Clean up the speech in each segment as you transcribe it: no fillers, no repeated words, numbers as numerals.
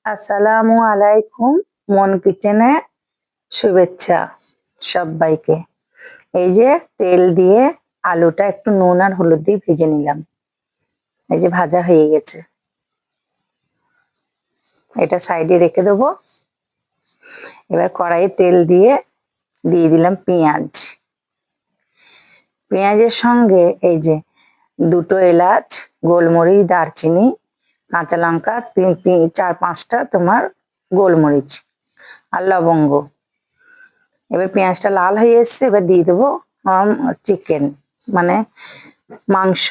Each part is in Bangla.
আসসালামু আলাইকুম। মন কিচেনে শুভেচ্ছা সবাইকে। এই যে তেল দিয়ে আলুটা একটু নুন আর হলুদ দিয়ে ভেজে নিলাম। এই যে ভাজা হয়ে গেছে, এটা সাইডে রেখে দেবো। এবার কড়াইয়ে তেল দিয়ে দিলাম পেঁয়াজ। পেঁয়াজের সঙ্গে এই যে দুটো এলাচ, গোলমরিচ, দারচিনি, কাঁচা লঙ্কা, চার পাঁচটা তোমার গোলমরিচ আর লবঙ্গ। এবার পেঁয়াজটা লাল হয়ে এসছে, এবার দিয়ে দেবো চিকেন মানে মাংস।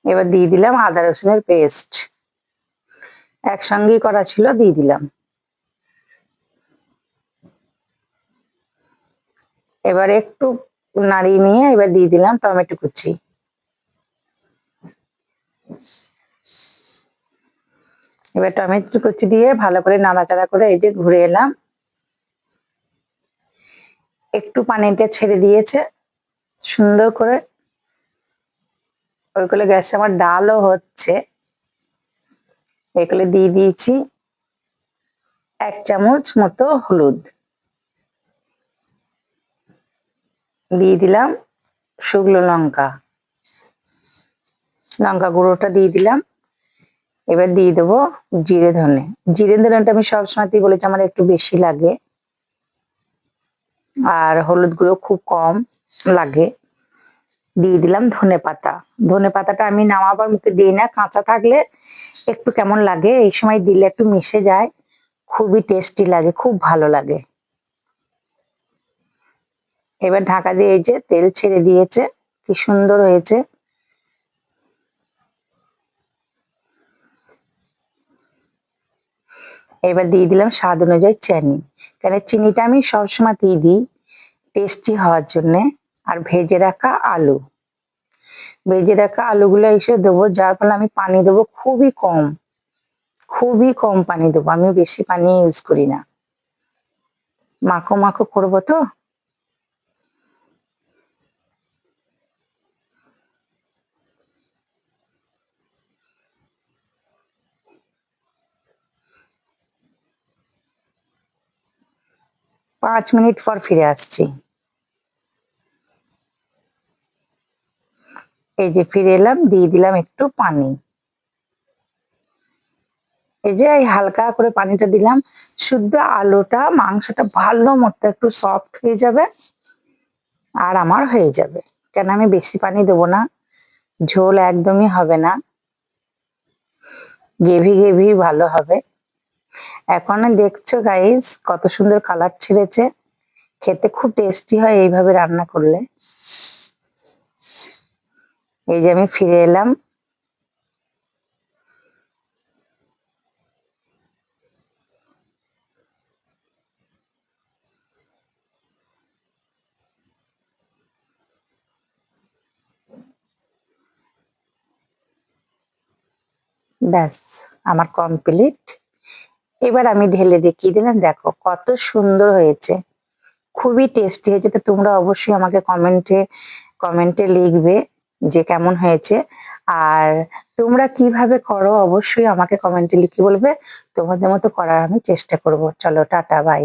এবার দিয়ে দিলাম আদা রসুনের পেস্ট, একসঙ্গেই করা ছিল, দিয়ে দিলাম। এবার একটু নাড়িয়ে নিয়ে এবার দিয়ে দিলাম টমেটো কুচি। এবার টমেটো কুচি দিয়ে ভালো করে নাড়াচাড়া করে এই যে ঘুরে এলাম। একটু পানিটা ছেড়ে দিয়েছে সুন্দর করে। ওইগুলো গ্যাসে আমার ডালও হচ্ছে, এগুলো দিয়ে দিয়েছি 1 চামচ মতো হলুদ, দিয়ে দিলাম শুকনো লঙ্কা, লঙ্কা গুঁড়োটা দিয়ে দিলাম। এবার দিয়ে দেবো জিরে ধনে। জিরে ধনেটা আমি সবসময়তেই বলেছি আমার একটু বেশি লাগে, আর হলুদ গুঁড়ো খুব কম লাগে। দিয়ে দিলাম ধনে পাতা। ধনে পাতাটা আমি নামাবার মুখে দিই না, কাঁচা থাকলে একটু কেমন লাগে, এই সময় দিলে একটু মিশে যায়, খুবই টেস্টি লাগে, খুব ভালো লাগে। এবার ঢাকা দিয়ে এই যে তেল ছেড়ে দিয়েছে, কি সুন্দর হয়েছে। এবার দিয়ে দিলাম স্বাদ অনুযায়ী চিনি, কারণ চিনিটা আমি সবসময়তেই দিই টেস্টি হওয়ার জন্যে। আর ভেজে রাখা আলু, ভেজে রাখা আলুগুলো এসে দেবো, যার ফলে আমি পানি দেবো খুবই কম, খুবই কম পানি দেবো, আমি বেশি পানি ইউজ করি না, মাখো মাখো করবো তো। 5 মিনিট পর ফিরে আসছি। এই যে ফিরে এলাম, দিয়ে দিলাম একটু পানি। এই যে এই হালকা করে পানিটা দিলাম, শুদ্ধ আলুটা মাংসটা ভালো মতো একটু সফট হয়ে যাবে আর আমার হয়ে যাবে। কেন আমি বেশি পানি দেবো না, ঝোল একদমই হবে না, গ্রেভি গ্রেভি ভালো হবে। এখন দেখছো গাইস কত সুন্দর কালার ছেড়েছে, খেতে খুব টেস্টি হয় এইভাবে রান্না করলে। এই যে আমি ফিরে এলাম। ব্যাস আমার কমপ্লিট। এবার আমি ঢেলে দেখিয়ে দিলাম, দেখো কত সুন্দর হয়েছে, খুবই টেস্টি হয়েছে। তো তোমরা অবশ্যই আমাকে কমেন্টে লিখবে যে কেমন হয়েছে, আর তোমরা কিভাবে করো অবশ্যই আমাকে কমেন্টে লিখে বলবে। তোমাদের মতো করার আমি চেষ্টা করব। চলো টাটা, বাই।